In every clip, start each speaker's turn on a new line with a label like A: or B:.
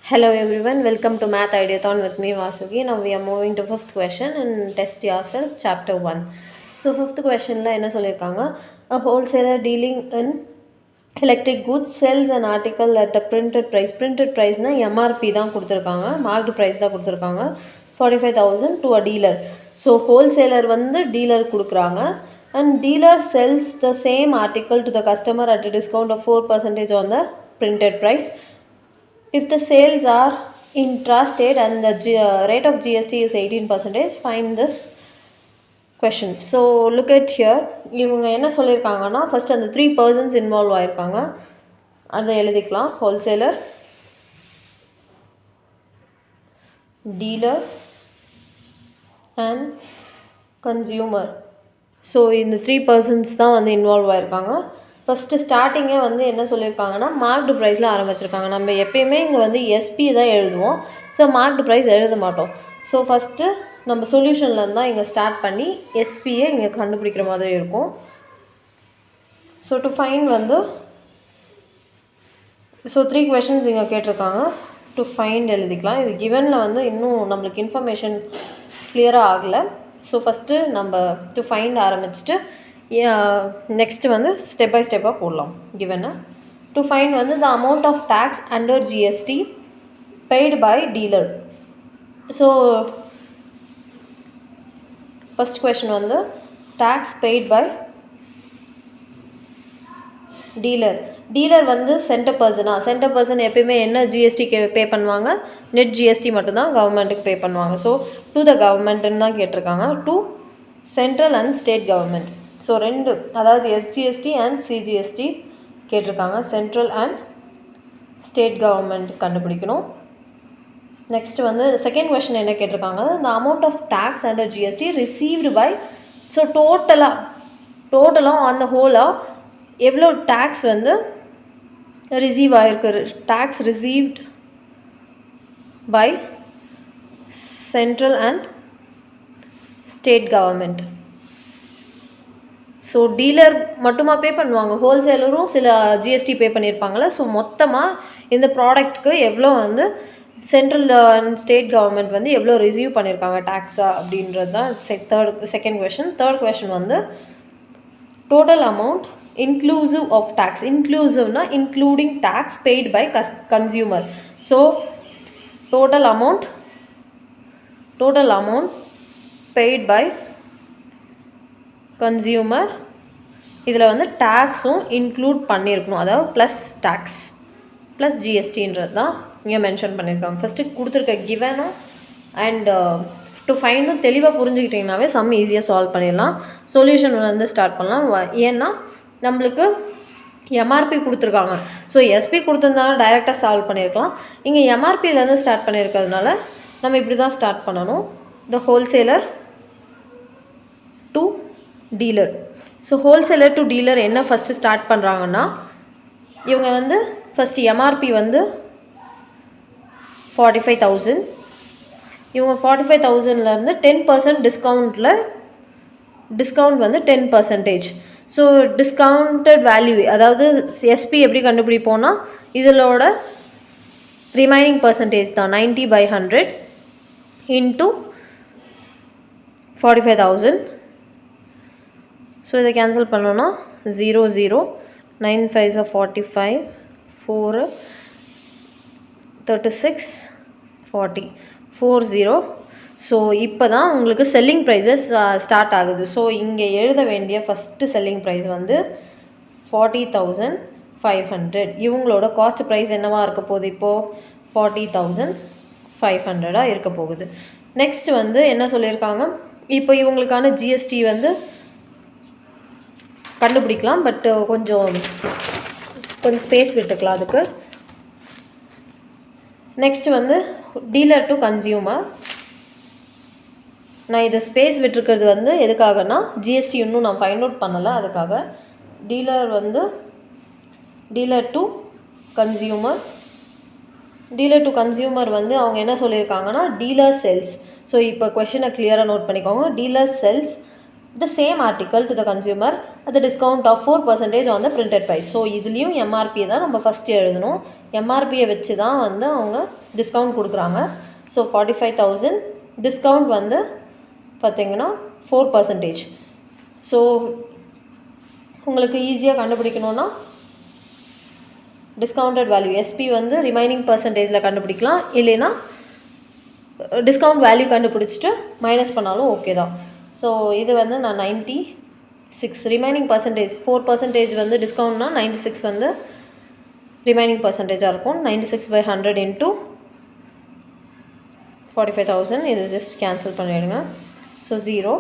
A: Hello everyone, welcome to Math Ideathon with me Vasuki. Now we are moving to fifth question and test yourself chapter 1. So fifth question la enna sollirukanga, a wholesaler dealing in electric goods sells an article at a printed price na MRP தான் கொடுத்துருக்காங்க, marked price தான் கொடுத்துருக்காங்க 45,000 to a dealer. So wholesaler வந்து dealer கொடுக்குறாங்க and dealer sells the same article to the customer at a discount of 4% on the printed price. If the sales are intrastate and the rate of GST is 18%, find this question. So look at here. இவங்க என்ன சொல்லியிருக்காங்கன்னா, first அந்த 3 persons involve ஆயிருக்காங்க, அதை எழுதிக்கலாம். Wholesaler, dealer and consumer. So இந்த 3 persons தான் வந்து இன்வால்வ் ஆயிருக்காங்க. ஃபஸ்ட்டு ஸ்டார்டிங்கே வந்து என்ன சொல்லியிருக்காங்கன்னா, மார்க்டு ப்ரைஸில் ஆரம்பிச்சிருக்காங்க. நம்ம எப்பயுமே இங்கே வந்து எஸ்பி தான் எழுதுவோம், ஸோ மார்க்டு ப்ரைஸ் எழுத மாட்டோம். ஸோ ஃபஸ்ட்டு நம்ம சொல்யூஷன்லேருந்து தான் இங்கே ஸ்டார்ட் பண்ணி எஸ்பியை இங்கே கண்டுபிடிக்கிற மாதிரி இருக்கும். ஸோ டு ஃபைண்ட் வந்து ஸோ 3 questions இங்கே கேட்டிருக்காங்க. டு ஃபைண்ட் எழுதிக்கலாம். இது கிவனில் வந்து இன்னும் நம்மளுக்கு இன்ஃபர்மேஷன் கிளியராக ஆகலை. ஸோ ஃபஸ்ட்டு நம்ம டு ஃபைண்ட் ஆரம்பிச்சுட்டு நெக்ஸ்ட்டு வந்து ஸ்டெப் பை ஸ்டெப்பாக போடலாம். கிவனை டு ஃபைண்ட் வந்து the amount of tax under GST paid by dealer. So first question வந்து tax paid by dealer. Dealer வந்து சென்டர் பர்சன் எப்பயுமே என்ன ஜிஎஸ்டிக்கு பே பண்ணுவாங்க, நெட் ஜிஎஸ்டி மட்டும்தான் கவர்மெண்ட்டுக்கு பே பண்ணுவாங்க. ஸோ டு த கவர்மெண்ட்டுன்னு தான் கேட்டிருக்காங்க, to central and state government. So ரெண்டு, அதாவது எஸ்ஜிஎஸ்டி அண்ட் சிஜிஎஸ்டி கேட்டிருக்காங்க, சென்ட்ரல் அண்ட் ஸ்டேட் கவர்மெண்ட் கண்டுபிடிக்கணும். நெக்ஸ்ட் வந்து செகண்ட் கொஷின் என்ன கேட்டிருக்காங்க, the amount of tax under GST received by. So டோட்டலாக ஆன் த ஹோலாக எவ்வளோ டேக்ஸ் வந்து ரிசீவ் ஆகிருக்கு, tax received by central and state government. So dealer மட்டுமா பே பண்ணுவாங்க, ஹோல்சேலரும் சில ஜிஎஸ்டி பே பண்ணியிருப்பாங்களே. ஸோ மொத்தமாக இந்த ப்ராடக்ட்டுக்கு எவ்வளோ வந்து சென்ட்ரல் அண்ட் ஸ்டேட் கவர்மெண்ட் வந்து எவ்வளோ ரிசீவ் பண்ணியிருக்காங்க டேக்ஸா அப்படின்றது தான் செகண்ட் கொஷின். தேர்ட் கொஷின் வந்து total amount inclusive of tax. இன்க்ளூசிவ்னா including tax paid by consumer. So total amount paid by consumer, இதில் வந்து டேக்ஸும் இன்க்ளூட் பண்ணியிருக்கணும், அதாவது ப்ளஸ் டேக்ஸ் ப்ளஸ் ஜிஎஸ்டின்றது தான் இங்கே மென்ஷன் பண்ணியிருக்காங்க. ஃபஸ்ட்டு கொடுத்துருக்க கிவனும் அண்ட் டு ஃபைண்டும் தெளிவாக புரிஞ்சுக்கிட்டிங்கனாவே சம் ஈஸியாக சால்வ் பண்ணிடலாம். சொல்யூஷன் வந்து ஸ்டார்ட் பண்ணலாம். ஏன்னா நம்மளுக்கு எம்ஆர்பி கொடுத்துருக்காங்க. ஸோ எஸ்பி கொடுத்துருந்தாலும் டைரெக்டாக சால்வ் பண்ணியிருக்கலாம். இங்கே எம்ஆர்பியிலேருந்து ஸ்டார்ட் பண்ணியிருக்கிறதுனால நம்ம இப்படி தான் ஸ்டார்ட் பண்ணணும். The wholesaler to dealer. So wholesaler to dealer என்ன ஃபஸ்ட்டு ஸ்டார்ட் பண்ணுறாங்கன்னா, இவங்க வந்து ஃபஸ்ட்டு எம்ஆர்பி வந்து 45,000. இவங்க 45,000லேருந்து 10% டிஸ்கவுண்ட் வந்து 10%. ஸோ டிஸ்கவுண்டட் வேல்யூ, அதாவது எஸ்பி எப்படி கண்டுபிடிப்போன்னா, இதிலோட ரிமைனிங் பர்சன்டேஜ் தான் 90/100 இன்ட்டு 45,000. ஸோ இதை கேன்சல் பண்ணோன்னா 0 0 9 5 45 4 36 40 40. ஸோ இப்போ தான் உங்களுக்கு செல்லிங் ப்ரைஸஸ் ஸ்டார்ட் ஆகுது. ஸோ இங்கே எழுத வேண்டிய ஃபஸ்ட்டு செல்லிங் ப்ரைஸ் வந்து 40,500. இவங்களோட காஸ்ட் ப்ரைஸ் என்னவாக இருக்க போகுது, இப்போது 40,500 இருக்க போகுது. நெக்ஸ்ட் வந்து என்ன சொல்லியிருக்காங்க, இப்போ இவங்களுக்கான ஜிஎஸ்டி வந்து கண்டுபிடிக்கலாம், பட் கொஞ்சம் ஸ்பேஸ் விட்டுக்கலாம் அதுக்கு. நெக்ஸ்ட் வந்து டீலர் டு கன்சியூமர். நான் இதை ஸ்பேஸ் விட்டுருக்கிறது வந்து எதுக்காகனா, ஜிஎஸ்டி இன்னும் நான் ஃபைண்ட் அவுட் பண்ணலை, அதுக்காக. டீலர் டு கன்சியூமர் வந்து அவங்க என்ன சொல்லியிருக்காங்கன்னா, டீலர் செல்ஸ். ஸோ இப்போ கொஷினை கிளியராக நோட் பண்ணிக்கோங்க. Dealer sells the same article to the consumer at the discount of 4% on the printed price. So இதுலேயும் எம்ஆர்பியை தான் நம்ம ஃபஸ்ட்டு எழுதணும். எம்ஆர்பியை வச்சு தான் வந்து அவங்க டிஸ்கவுண்ட் கொடுக்குறாங்க. ஸோ 45,000 டிஸ்கவுண்ட் வந்து பார்த்திங்கன்னா 4%. ஸோ உங்களுக்கு ஈஸியாக கண்டுபிடிக்கணுன்னா டிஸ்கவுண்டட் வேல்யூ எஸ்பி வந்து ரிமைனிங் பர்சன்டேஜில் கண்டுபிடிக்கலாம், இல்லைன்னா டிஸ்கவுண்ட் வேல்யூ கண்டுபிடிச்சிட்டு மைனஸ் பண்ணாலும் ஓகே தான். ஸோ இது வந்து நான் 96 ரிமைனிங் பர்சன்டேஜ் 4% வந்து டிஸ்கவுண்ட்னா 96 வந்து ரிமைனிங் பர்சன்டேஜாக இருக்கும். 96/100 இன்ட்டு 45,000 இது ஜஸ்ட் கேன்சல் பண்ணிவிடுங்க. ஸோ 0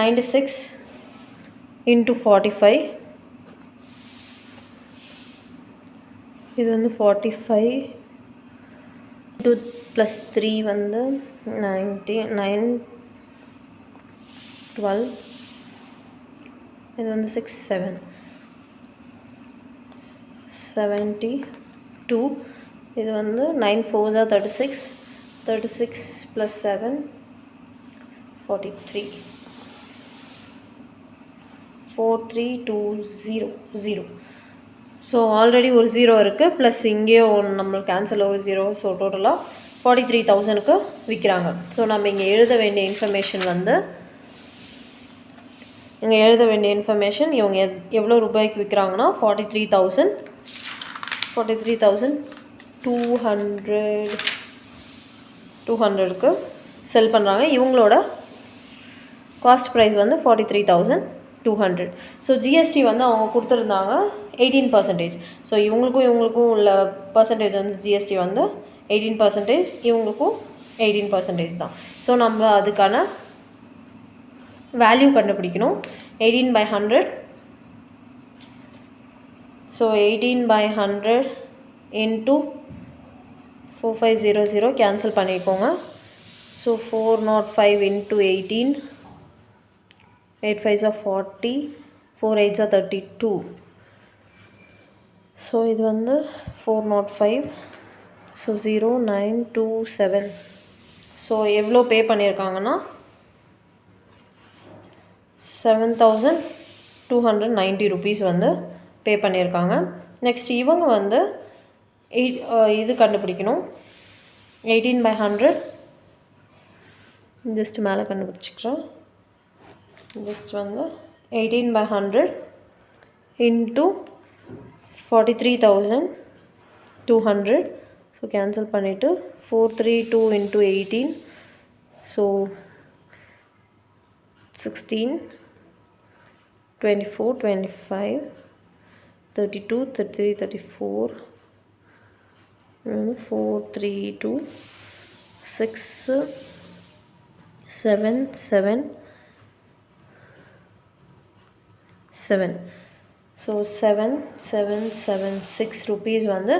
A: 96 இன்ட்டு 45 இது வந்து 45 2 + 3 வந்து 99 12 இது வந்து 6 7 72 இது வந்து 9 4 36 36 + 7 43 4320 ஸோ ஆல்ரெடி ஒரு 0 இருக்குது, ப்ளஸ் இங்கேயே நம்மளுக்கு கேன்சல் ஒரு 0. ஸோ டோட்டலாக 43,000க்கு விற்கிறாங்க. ஸோ நம்ம இங்கே எழுத வேண்டிய இன்ஃபர்மேஷன் வந்து இவங்க எவ்வளோ ரூபாய்க்கு விற்கிறாங்கன்னா 43,200க்கு செல் பண்ணுறாங்க. இவங்களோட காஸ்ட் ப்ரைஸ் வந்து 43,200. ஸோ ஜிஎஸ்டி வந்து அவங்க கொடுத்துருந்தாங்க 18%. ஸோ இவங்களுக்கும் உள்ள பர்சன்டேஜ் வந்து ஜிஎஸ்டி வந்து 18%, இவங்களுக்கும் 18% தான். ஸோ நம்ம அதுக்கான வேல்யூ கண்டுபிடிக்கணும். 18/100 ஸோ 18/100 இன்ட்டு 4500 கேன்சல் பண்ணிக்கோங்க. So 405 into 18 8 5s are 40 4 8s are 32. So இது வந்து 405. ஸோ 0927. ஸோ எவ்வளோ பே பண்ணியிருக்காங்கன்னா 7,290 rupees வந்து பே பண்ணியிருக்காங்க. நெக்ஸ்ட் இவங்க வந்து இது கண்டுபிடிக்கணும். 18/100 ஜஸ்ட் மேலே கண்டுபிடிச்சிக்கிறோம். ஜஸ்ட் வந்து 18/100 இன்ட்டு 43,200. ஸோ கேன்சல் பண்ணிவிட்டு 432 இன்ட்டு 18 ஸோ 16 24 25 32 33 34 432 6 7 7 7. ஸோ 7776 rupees வந்து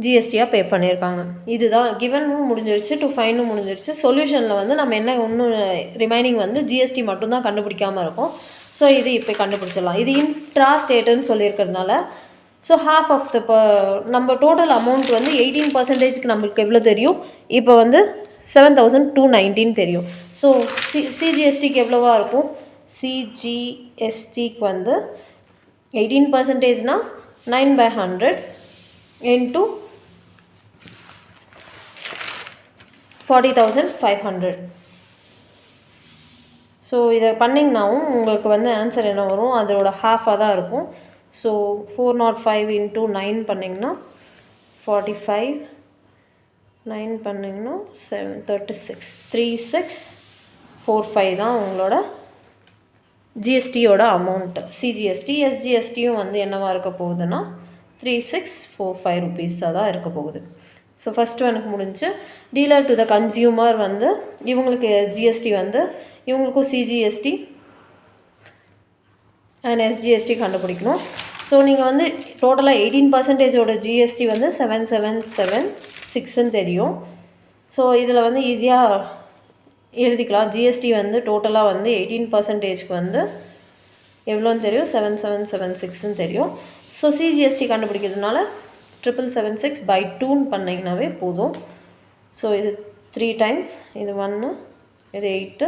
A: ஜிஎஸ்டியாக பே பண்ணியிருக்காங்க. இதுதான் கிவனும் முடிஞ்சிருச்சு, டு ஃபைனும் முடிஞ்சிருச்சு. சொல்யூஷனில் வந்து நம்ம என்ன இன்னும் ரிமைனிங் வந்து ஜிஎஸ்டி மட்டும்தான் கண்டுபிடிக்காமல் இருக்கும். ஸோ இது இப்போ கண்டுபிடிச்சிடலாம். இது இன்ட்ரா ஸ்டேட்டுன்னு சொல்லியிருக்கிறதுனால ஸோ half ஆஃப் த நம்ம டோட்டல் அமௌண்ட் வந்து 18%க்கு நம்மளுக்கு எவ்வளோ தெரியும், இப்போ வந்து 7,219 தெரியும். ஸோ சிஜிஎஸ்டிக்கு எவ்வளோவா இருக்கும், சிஜிஎஸ்டிக்கு வந்து 18%னா 9/100 இன்ட்டு 40,500. ஸோ இதை பண்ணிங்கனாவும் உங்களுக்கு வந்து ஆன்சர் என்ன வரும், அதோட ஹாஃபாக தான் இருக்கும். ஸோ 405 இன்ட்டு 9 பண்ணிங்கன்னா 45 9 பண்ணிங்கன்னா 736 3645 தான் உங்களோட ஜிஎஸ்டியோட அமௌண்ட்டு. சிஜிஎஸ்டி எஸ்ஜிஎஸ்டியும் வந்து என்னவாக இருக்க போகுதுன்னா 3645 rupees தான் இருக்க போகுது. ஸோ ஃபஸ்ட்டு எனக்கு முடிஞ்சு டீலர் டு த கன்சியூமர் வந்து இவங்களுக்கு ஜிஎஸ்டி வந்து இவங்களுக்கும் சிஜிஎஸ்டி அண்ட் எஸ்ஜிஎஸ்டி கண்டுபிடிக்கணும். ஸோ நீங்கள் வந்து டோட்டலாக 18%ஓட ஜிஎஸ்டி வந்து 7776ன்னு தெரியும். ஸோ இதில் வந்து ஈஸியாக எழுதிக்கலாம். ஜிஎஸ்டி வந்து டோட்டலாக வந்து 18%க்கு வந்து எவ்வளோன்னு தெரியும், 7776ன்னு தெரியும். ஸோ சிஜிஎஸ்டி கண்டுபிடிக்கிறதுனால 7776/2 பண்ணிங்கனாவே போதும். ஸோ இது 3 times, இது 1, இது 8,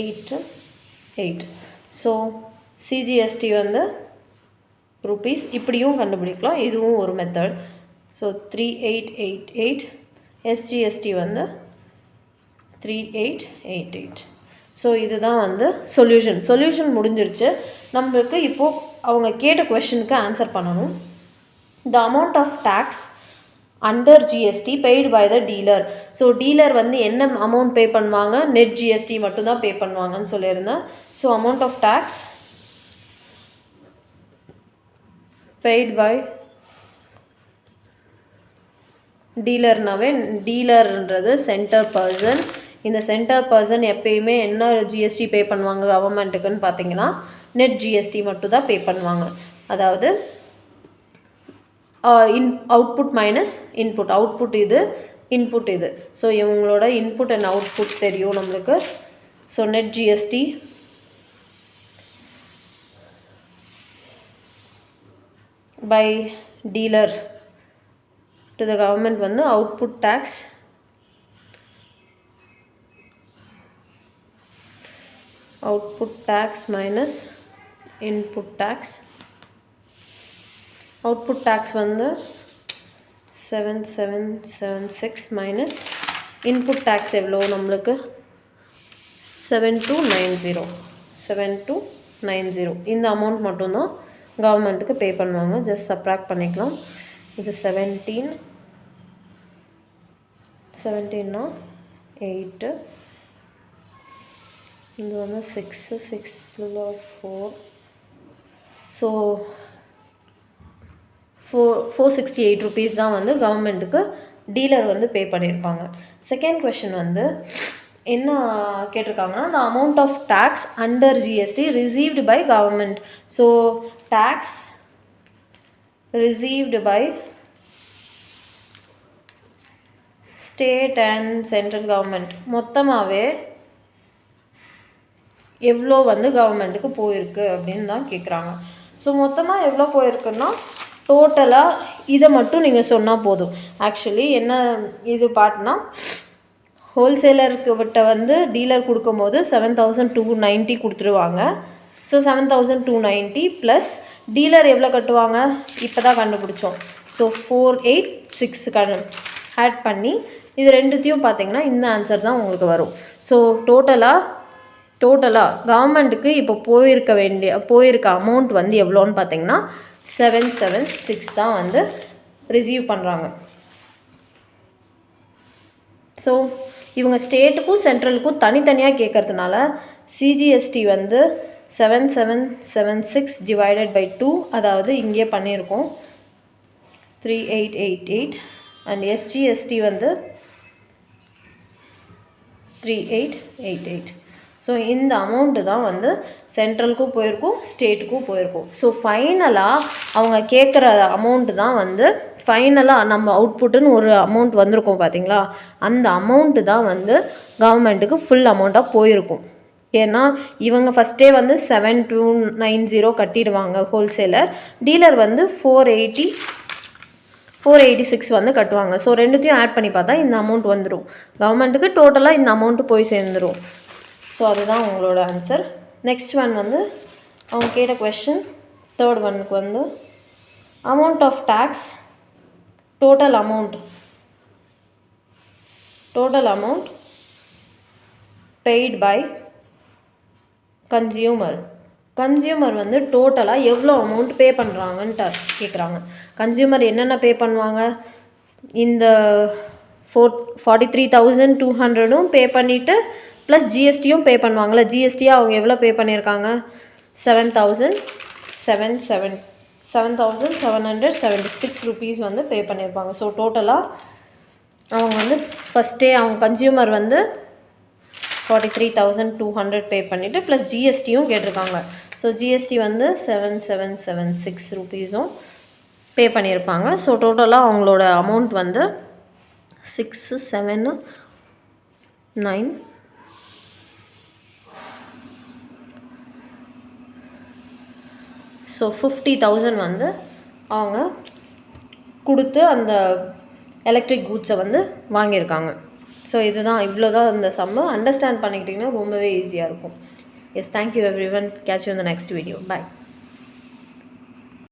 A: 8. ஸோ சிஜிஎஸ்டி வந்து ருபீஸ் இப்படியும் கண்டுபிடிக்கலாம், இதுவும் ஒரு மெத்தட். ஸோ 3888. எஸ்ஜிஎஸ்டி வந்து 3888. ஸோ இதுதான் வந்து சொல்யூஷன் முடிஞ்சிருச்சு. நம்மளுக்கு இப்போது அவங்க கேட்ட கொஷனுக்கு ஆன்சர் பண்ணணும். The amount of tax under GST paid by the dealer. So dealer வந்து என்ன அமௌண்ட் பே பண்ணுவாங்க, நெட் ஜிஎஸ்டி மட்டும்தான் பே பண்ணுவாங்கன்னு சொல்லியிருந்தேன். So amount of tax paid by டீலர்னாவே, டீலர்ன்றது சென்டர் பர்சன். இந்த சென்டர் பர்சன் எப்பயுமே என்ன ஜிஎஸ்டி பே பண்ணுவாங்க கவர்மெண்ட்டுக்குன்னு பார்த்தீங்கன்னா நெட் ஜிஎஸ்டி மட்டும் தான் பே பண்ணுவாங்க. அதாவது அவுட்புட் மைனஸ் இன்புட். அவுட்புட் இது, இன்புட் இது. ஸோ இவங்களோட இன்புட் அண்ட் அவுட்புட் தெரியும் நம்மளுக்கு. So net GST by dealer to the government வந்து output tax minus input tax. Output tax வந்து 7776 minus input tax எவ்வளோ நம்மளுக்கு 7290. இந்த அமௌண்ட் மட்டும்தான் கவர்மெண்ட்டுக்கு பே பண்ணுவாங்க. ஜஸ்ட் சப்ராக்ட் பண்ணிக்கலாம். இது 17னா 8, இது வந்து 6 4. ஸோ 468 ருபீஸ் தான் வந்து கவர்மெண்ட்டுக்கு டீலர் வந்து பே பண்ணியிருப்பாங்க. செகண்ட் கொஷின் வந்து என்ன கேட்டிருக்காங்கன்னா, the amount of tax under GST received by government. So tax received by state and central government மொத்தமாகவே எவ்வளோ வந்து கவர்மெண்ட்டுக்கு போயிருக்கு அப்படின்னு தான் கேட்குறாங்க. ஸோ மொத்தமாக எவ்வளோ போயிருக்குன்னா டோட்டலாக இதை மட்டும் நீங்கள் சொன்னால் போதும். ஆக்சுவலி என்ன இது பாட்டுனா, ஹோல்சேலருக்கு விட்ட வந்து டீலர் கொடுக்கும்போது 7290 கொடுத்துருவாங்க. ஸோ 7290 ப்ளஸ் டீலர் எவ்வளோ கட்டுவாங்க இப்போ தான் கண்டுபிடிச்சோம். ஸோ 486 ஆட் பண்ணி இது ரெண்டுத்தையும் பார்த்தீங்கன்னா இந்த ஆன்சர் தான் உங்களுக்கு வரும். ஸோ டோட்டலாக கவர்மெண்ட்டுக்கு இப்போ போயிருக்க அமௌண்ட் வந்து எவ்வளோன்னு பார்த்தீங்கன்னா 776 தான் வந்து ரிசீவ் பண்ணுறாங்க. ஸோ இவங்க ஸ்டேட்டுக்கும் சென்ட்ரலுக்கும் தனித்தனியாக கேட்கறதுனால சிஜிஎஸ்டி வந்து 7776 டிவைடட் பை 2, அதாவது இங்கே பண்ணியிருக்கோம் 3888. அண்ட் எஸ்ஜிஎஸ்டி வந்து 3888. ஸோ இந்த அமௌண்ட்டு தான் வந்து சென்ட்ரலுக்கும் போயிருக்கும், ஸ்டேட்டுக்கும் போயிருக்கும். ஸோ ஃபைனலாக அவங்க கேட்குற அமௌண்ட்டு தான் வந்து ஃபைனலாக நம்ம அவுட்புட்டுன்னு ஒரு அமௌண்ட் வந்திருக்கும் பார்த்தீங்களா, அந்த அமௌண்ட்டு தான் வந்து கவர்மெண்ட்டுக்கு ஃபுல் அமௌண்ட்டாக போயிருக்கும். ஏன்னா இவங்க ஃபஸ்ட்டே வந்து 7290 கட்டிடுவாங்க ஹோல்சேலர், டீலர் வந்து 486 வந்து கட்டுவாங்க. ஸோ ரெண்டுத்தையும் ஆட் பண்ணி பார்த்தா இந்த அமௌண்ட் வந்துடும் கவர்மெண்ட்டுக்கு. டோட்டலாக இந்த அமௌண்ட்டு போய் சேர்ந்துடும். ஸோ அதுதான் உங்களோட ஆன்சர். நெக்ஸ்ட் ஒன் வந்து அவங்க கேட்ட கொஷின், தேர்ட் ஒனுக்கு வந்து amount of tax total amount paid by consumer வந்து டோட்டலாக எவ்வளோ அமௌண்ட் பே பண்ணுறாங்கன்ட்டு கேட்குறாங்க. கன்சியூமர் என்னென்ன பே பண்ணுவாங்க, இந்த 43,200 பே பண்ணிவிட்டு ப்ளஸ் ஜிஎஸ்டியும் பே பண்ணுவாங்களே, ஜிஎஸ்டியாக அவங்க எவ்வளோ பே பண்ணியிருக்காங்க 7,776 ருபீஸ் வந்து பே பண்ணியிருப்பாங்க. ஸோ டோட்டலாக அவங்க வந்து ஃபஸ்ட்டே அவங்க கன்சியூமர் வந்து 43,200 பே பண்ணிவிட்டு ப்ளஸ் ஜிஎஸ்டியும் கேட்டிருக்காங்க. ஸோ ஜிஎஸ்டி வந்து 7,776 ருபீஸும் பே பண்ணியிருப்பாங்க. ஸோ டோட்டலாக அவங்களோட அமௌண்ட் வந்து 679. ஸோ 50,000 வந்து அவங்க கொடுத்து அந்த எலக்ட்ரிக் கூட்ஸை வந்து வாங்கியிருக்காங்க. ஸோ இதுதான் இவ்வளோ தான் இந்த சம்மு. அண்டர்ஸ்டாண்ட் பண்ணிக்கிட்டிங்கன்னா ரொம்பவே ஈஸியாக இருக்கும். Yes, thank you everyone. Catch you இந்த நெக்ஸ்ட் வீடியோ. பாய்.